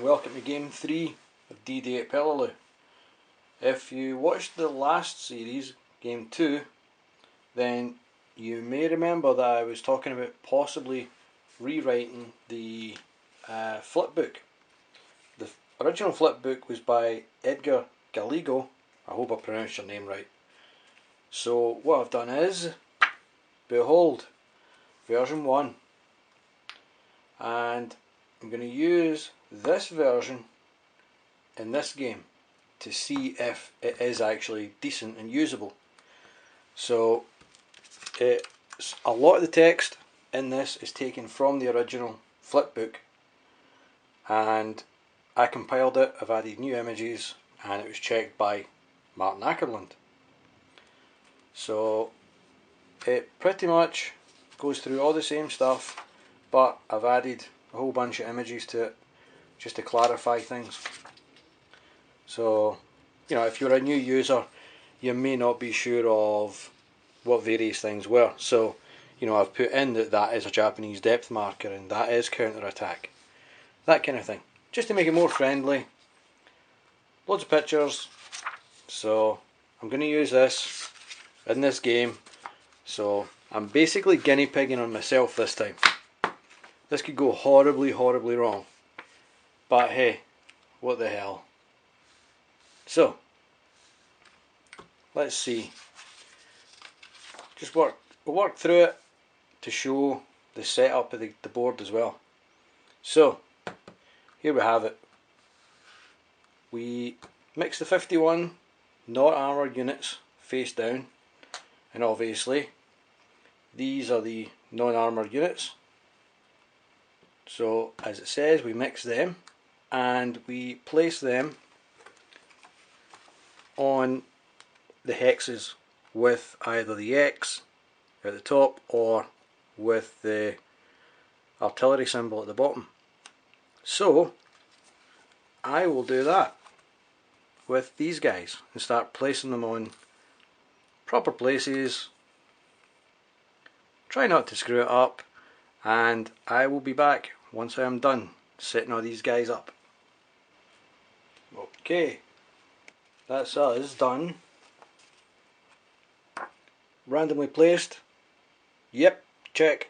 and welcome to Game 3 of DDaP Peleliu. If you watched the last series, Game 2, then you may remember that I was talking about possibly rewriting the flipbook. The original flipbook was by Edgar Gallego. I hope I pronounced your name right. So what I've done is, behold, version 1. And I'm going to use this version in this game to see if it is actually decent and usable. So a lot of the text in this is taken from the original flipbook, and I compiled it. I've added new images and it was checked by Martin Akerlund. So it pretty much goes through all the same stuff, but I've added a whole bunch of images to it just to clarify things. So, you know, if you're a new user, you may not be sure of what various things were. So, you know, I've put in that is a Japanese depth marker and that is counter-attack. That kind of thing. Just to make it more friendly. Loads of pictures. So, I'm going to use this in this game. So, I'm basically guinea pigging on myself this time. This could go horribly, horribly wrong. But hey, what the hell. So, let's see. We'll work through it to show the setup of the board as well. So, here we have it. We mix the 51 not armoured units face down, and obviously these are the non-armoured units. So as it says, we mix them and we place them on the hexes with either the X at the top or with the artillery symbol at the bottom. So I will do that with these guys and start placing them on proper places. Try not to screw it up, and I will be back once I am done setting all these guys up. Okay, that's us done. Randomly placed. Yep, check.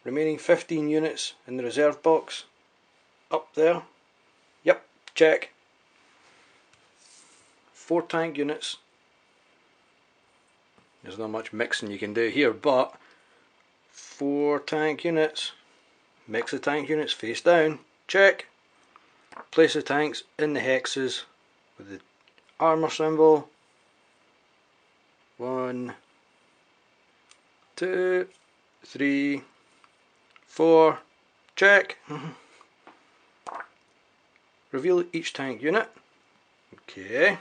Remaining 15 units in the reserve box. Up there. Yep, check. 4 tank units. There's not much mixing you can do here, but 4 tank units. Mix the tank units face down. Check. Place the tanks in the hexes with the armour symbol. 1, 2, 3, 4. Check. Reveal each tank unit. Okay.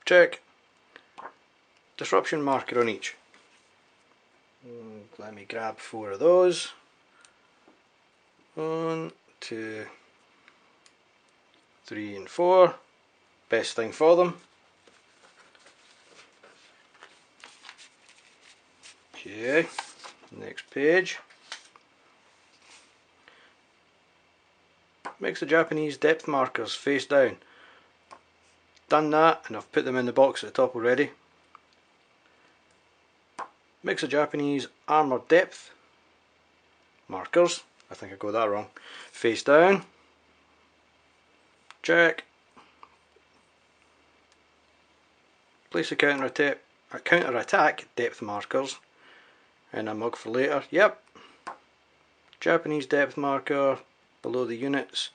Check. Disruption marker on each. Let me grab 4 of those. 1, 2, 3 and 4. Best thing for them. Okay, next page. Mix the Japanese depth markers face down. Done that, and I've put them in the box at the top already. Mix the Japanese armour depth markers. I think I got that wrong. Face down. Check. Place the counter-attack depth markers in a mug for later. Yep. Japanese depth marker below the units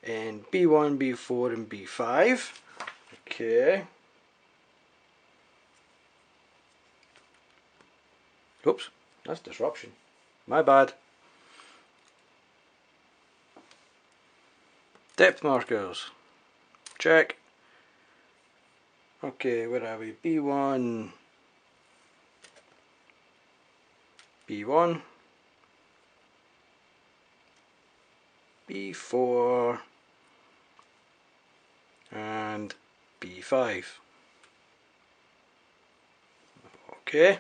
in B1, B4 and B5. Okay. Oops, that's disruption. My bad. Depth markers. Check. Okay, where are we? B1. B1. B4. And B5. Okay.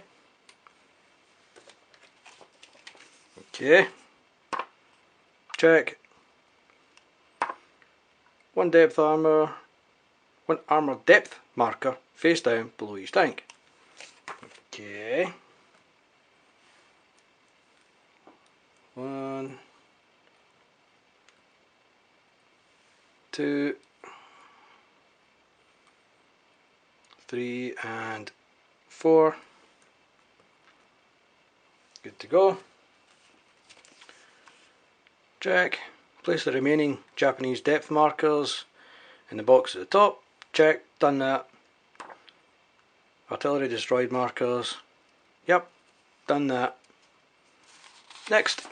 Okay, check. One armor depth marker face down below each tank. Okay. 1, 2, 3 and 4. Good to go. Check. Place the remaining Japanese depth markers in the box at the top. Check. Done that. Artillery destroyed markers. Yep. Done that. Next.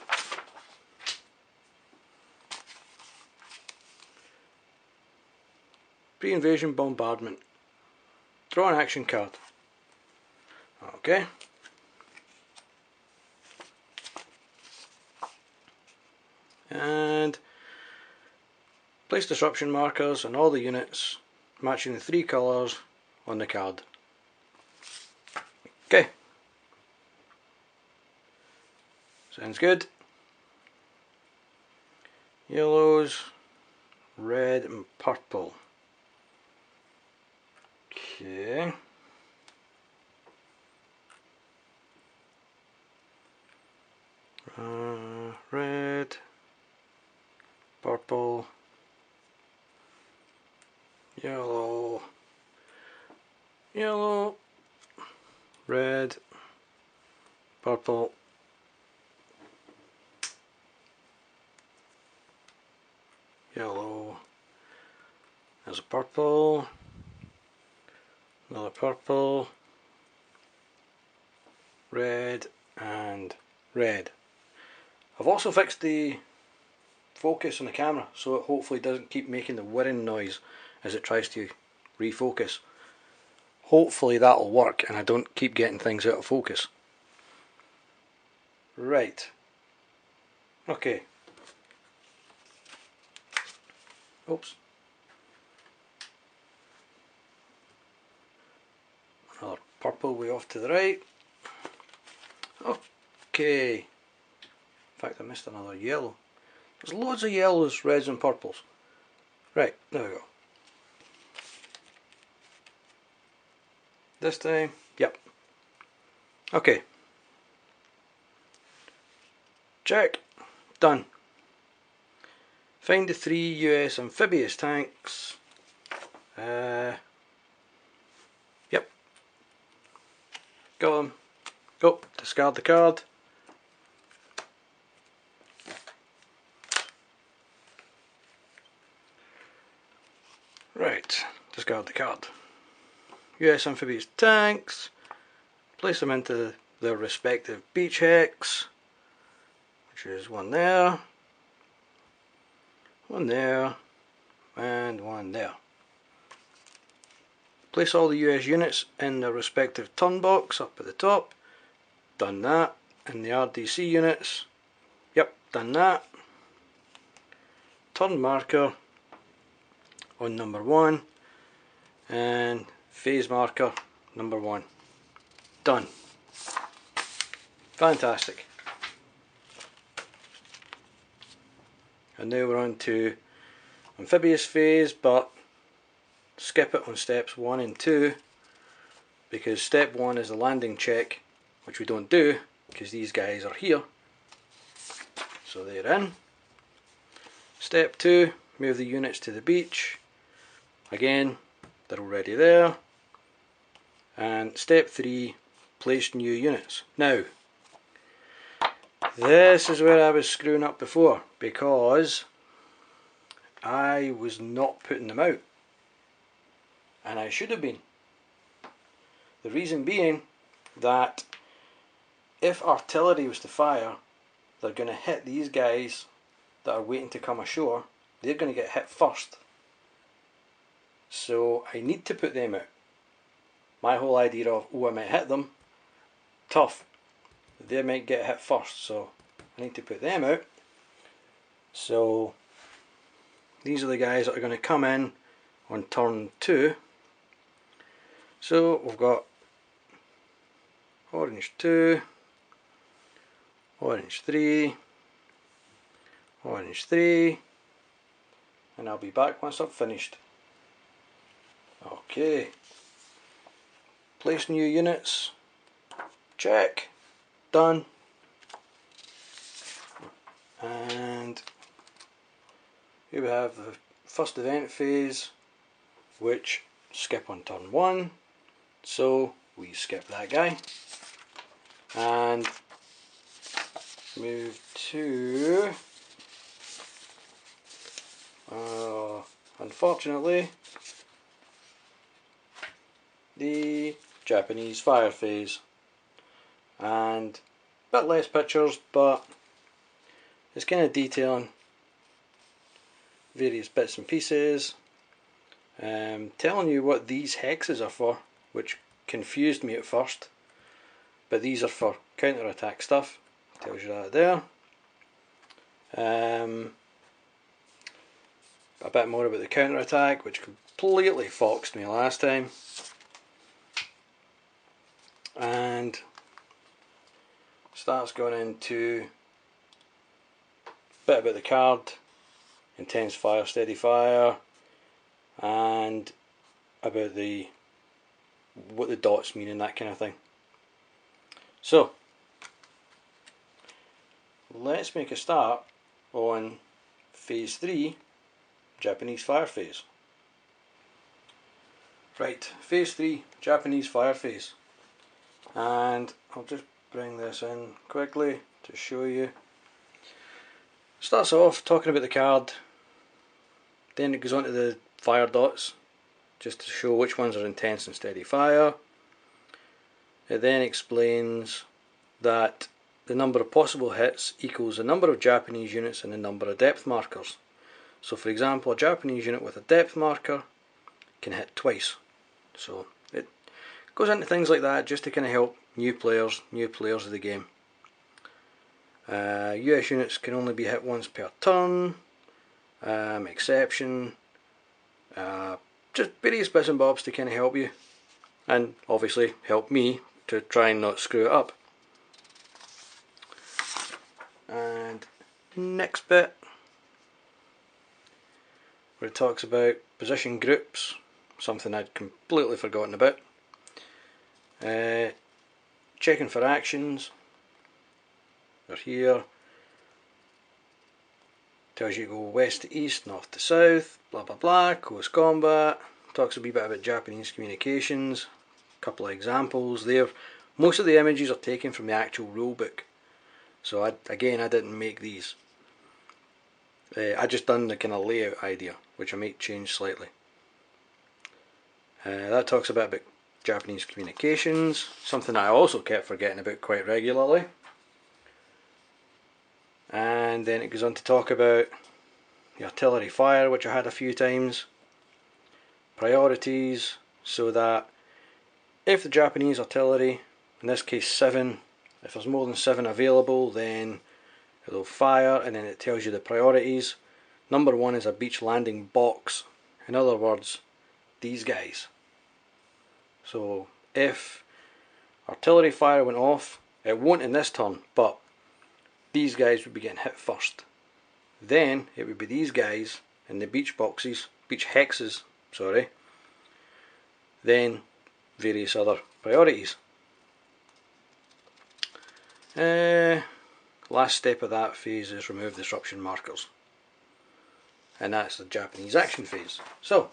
Pre-invasion bombardment. Draw an action card. Okay. And place disruption markers on all the units matching the 3 colours on the card. Okay. Sounds good. Yellows, red and purple. Okay. Red, purple, yellow, yellow, red, purple, yellow. There's a purple, another purple, red and red. I've also fixed the focus on the camera so it hopefully doesn't keep making the whirring noise as it tries to refocus. Hopefully that'll work and I don't keep getting things out of focus. Right. Okay. Oops. Another purple way off to the right. Okay. In fact, I missed another yellow. There's loads of yellows, reds and purples. Right, there we go. This time, yep. Okay. Check. Done. Find the 3 US amphibious tanks. Yep. Got them. Go. Discard the card. Right. Discard the card. US amphibious tanks. Place them into their respective beach hex, which is one there, and one there. Place all the US units in their respective turn box up at the top. Done that. And the RDC units, yep, done that. Turn marker on number 1 and phase marker number 1. Done. Fantastic. And now we're on to amphibious phase, but skip it on steps 1 and 2 because step 1 is the landing check, which we don't do because these guys are here. So they're in. Step 2, move the units to the beach. Again, they're already there. And step 3, place new units. Now, this is where I was screwing up before because I was not putting them out. And I should have been. The reason being that if artillery was to fire, they're going to hit these guys that are waiting to come ashore. They're going to get hit first. So I need to put them out. My whole idea of, oh, I might hit them, tough. They might get hit first, so I need to put them out. So these are the guys that are going to come in on turn 2. So we've got orange 2, orange 3, orange 3, and I'll be back once I've finished. Okay, place new units, check, done, and here we have the first event phase, which skip on turn 1, so we skip that guy, and move to, unfortunately, the Japanese fire phase, and a bit less pictures, but it's kind of detailing various bits and pieces, telling you what these hexes are for, which confused me at first, but these are for counter-attack stuff. Tells you that there. A bit more about the counter-attack, which completely foxed me last time, and starts going into a bit about the card, intense fire, steady fire, and about what the dots mean and that kind of thing. So let's make a start on phase 3, Japanese fire phase. Right, phase 3, Japanese fire phase, and I'll just bring this in quickly to show you. Starts off talking about the card, then it goes on to the fire dots, just to show which ones are intense and steady fire. It then explains that the number of possible hits equals the number of Japanese units and the number of depth markers. So for example, a Japanese unit with a depth marker can hit twice. So it goes into things like that just to kind of help new players of the game. US units can only be hit once per turn, exception, just various bits and bobs to kind of help you, and obviously help me to try and not screw it up. And next bit, where it talks about position groups, something I'd completely forgotten about. Checking for actions, they're here. Tells you to go west to east, north to south, blah blah blah, close combat. Talks a wee bit about Japanese communications, a couple of examples there. Most of the images are taken from the actual rulebook, so I didn't make these. I just done the kind of layout idea, which I might change slightly. That talks a bit about Japanese communications, something I also kept forgetting about quite regularly. And then it goes on to talk about the artillery fire, which I had a few times. Priorities, so that if the Japanese artillery, in this case 7, if there's more than 7 available, then it'll fire, and then it tells you the priorities. Number 1 is a beach landing box. In other words, these guys. So if artillery fire went off, it won't in this turn, but these guys would be getting hit first. Then it would be these guys in the beach boxes, beach hexes, sorry. Then various other priorities. Last step of that phase is remove disruption markers, and that's the Japanese action phase. So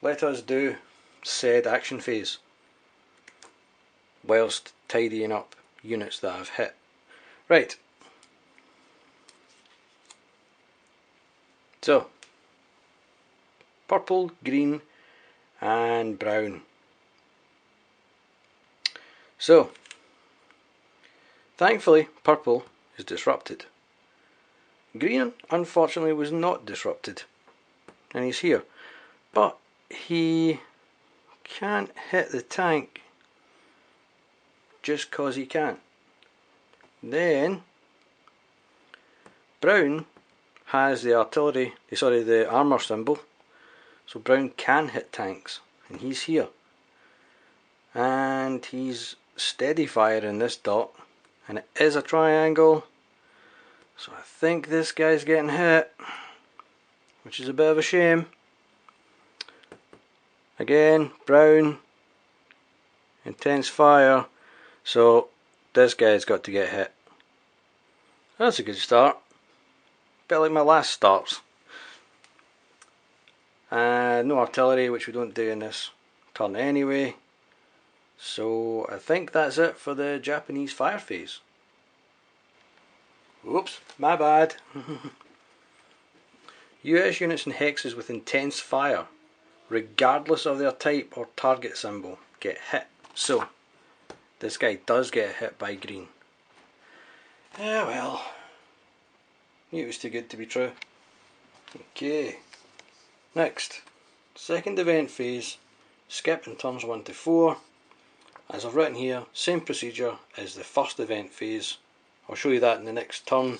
let us do said action phase whilst tidying up units that I've hit. Right, so purple, green and brown. So thankfully purple is disrupted. Green unfortunately was not disrupted, and he's here, but he can't hit the tank just cause he can't. Then brown has the the armour symbol, so brown can hit tanks, and he's here, and he's steady firing this dot, and it is a triangle, so I think this guy's getting hit, which is a bit of a shame. Again, brown, intense fire, so this guy's got to get hit. That's a good start, bit like my last starts. And no artillery, which we don't do in this turn anyway. So I think that's it for the Japanese fire phase. Oops, my bad. US units and hexes with intense fire, regardless of their type or target symbol, get hit. So this guy does get hit by green. Yeah, well, it was too good to be true. Okay, next, second event phase, skip in turns 1 to 4. As I've written here, same procedure as the first event phase. I'll show you that in the next turn.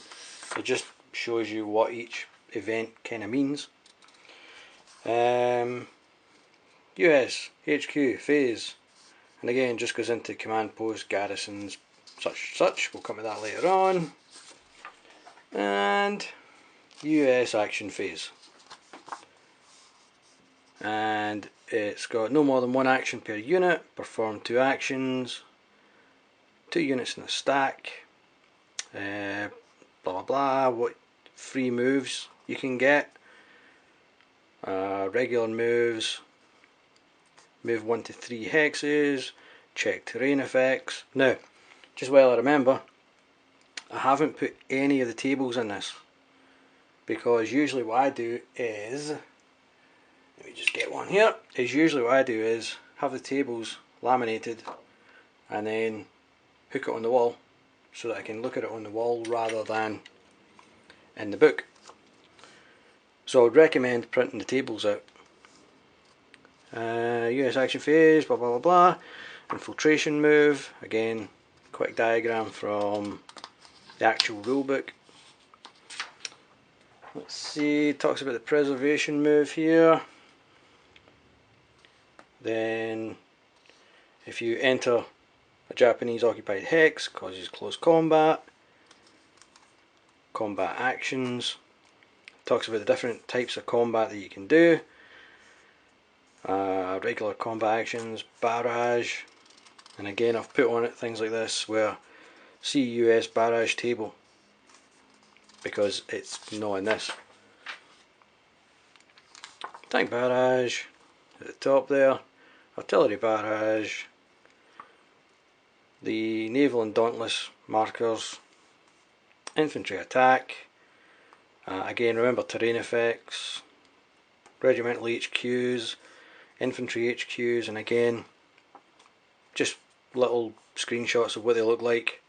It just shows you what each event kind of means. US, HQ, phase, and again just goes into command post, garrisons, such. We'll come to that later on. And US action phase. And it's got no more than one action per unit, perform 2 actions, 2 units in a stack, blah blah blah, what free moves you can get, regular moves, move 1 to 3 hexes, check terrain effects. Now, just while I remember, I haven't put any of the tables in this, because usually what I do is, let me just get one here, is usually what I do is have the tables laminated and then hook it on the wall so that I can look at it on the wall rather than in the book. So I would recommend printing the tables out. US action phase, blah blah blah blah, infiltration move, again quick diagram from the actual rulebook. Let's see, it talks about the preservation move here. Then if you enter a Japanese occupied hex, causes close combat. Combat actions, talks about the different types of combat that you can do. Regular combat actions, barrage, and again I've put on it things like this where see US barrage table, because it's not in this. Tank barrage at the top there, artillery barrage, the naval and dauntless markers, infantry attack, again remember terrain effects, regimental HQs, infantry HQs, and again just little screenshots of what they look like.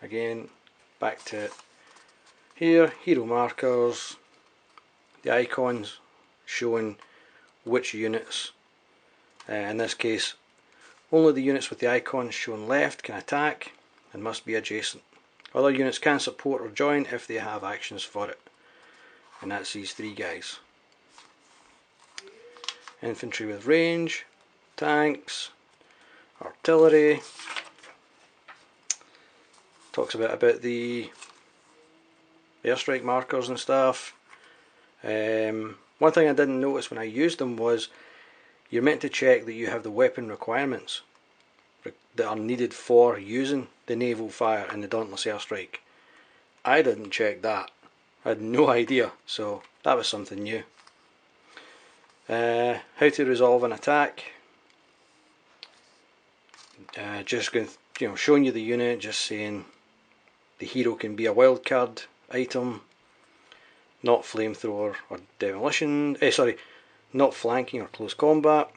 Again back to here, hero markers, the icons showing which units, in this case only the units with the icons shown left can attack and must be adjacent. Other units can support or join if they have actions for it, and that's these 3 guys. Infantry with range, tanks, artillery. Talks about the airstrike markers and stuff. One thing I didn't notice when I used them was you're meant to check that you have the weapon requirements that are needed for using the naval fire and the dauntless airstrike. I didn't check that. I had no idea, so that was something new. How to resolve an attack. Just going, showing you the unit, just saying the hero can be a wildcard item, not flamethrower or demolition. Not flanking or close combat.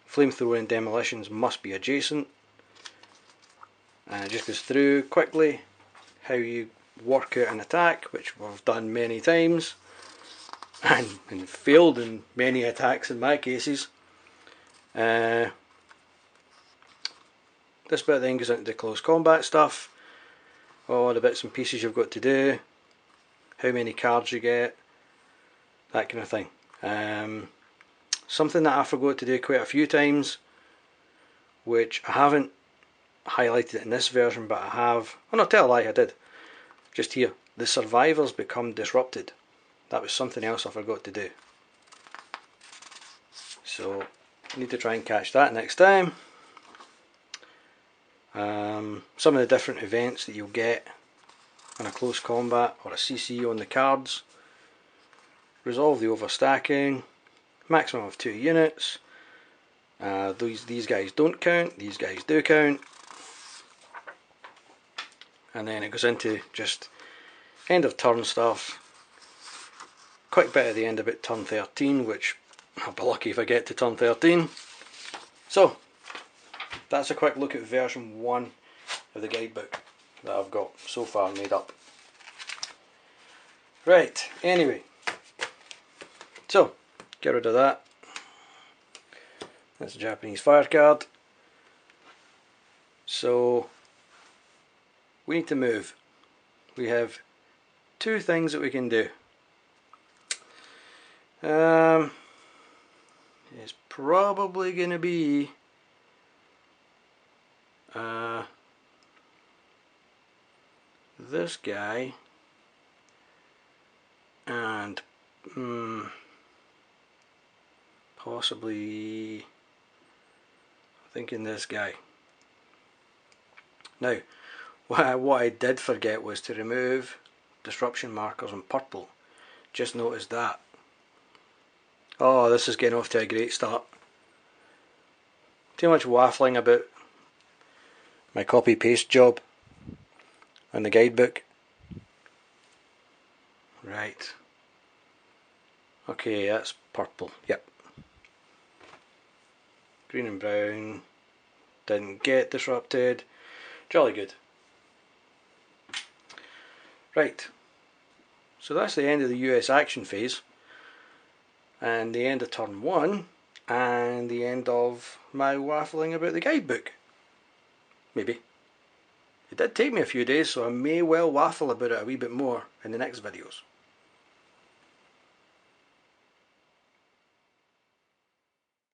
Flamethrower and demolitions must be adjacent. And it just goes through quickly how you work out an attack, which we've done many times and failed in many attacks in my cases. This bit then goes into the close combat stuff, all the bits and pieces you've got to do, how many cards you get, that kind of thing. Something that I forgot to do quite a few times which I haven't highlighted in this version, but I have, well, not tell a lie, I did, just here. The survivors become disrupted. That was something else I forgot to do. So I need to try and catch that next time. Some of the different events that you'll get in a close combat or a CC on the cards. Resolve the overstacking. Maximum of 2 units. These guys don't count, these guys do count. And then it goes into just end of turn stuff. Quick bit at the end about turn 13, which I'll be lucky if I get to turn 13. So, that's a quick look at version 1 of the guidebook that I've got so far made up. Right, anyway. So, get rid of that. That's a Japanese fire card. So, we need to move. We have 2 things that we can do. It's probably going to be this guy and possibly thinking this guy. Now, what I did forget was to remove disruption markers on purple. Just noticed that. Oh, this is getting off to a great start. Too much waffling about my copy paste job on the guidebook. Right. Okay, that's purple. Yep. Green and brown. Didn't get disrupted. Jolly good. Right. So that's the end of the US action phase. And the end of turn 1. And the end of my waffling about the guidebook. Maybe. It did take me a few days, so I may well waffle about it a wee bit more in the next videos.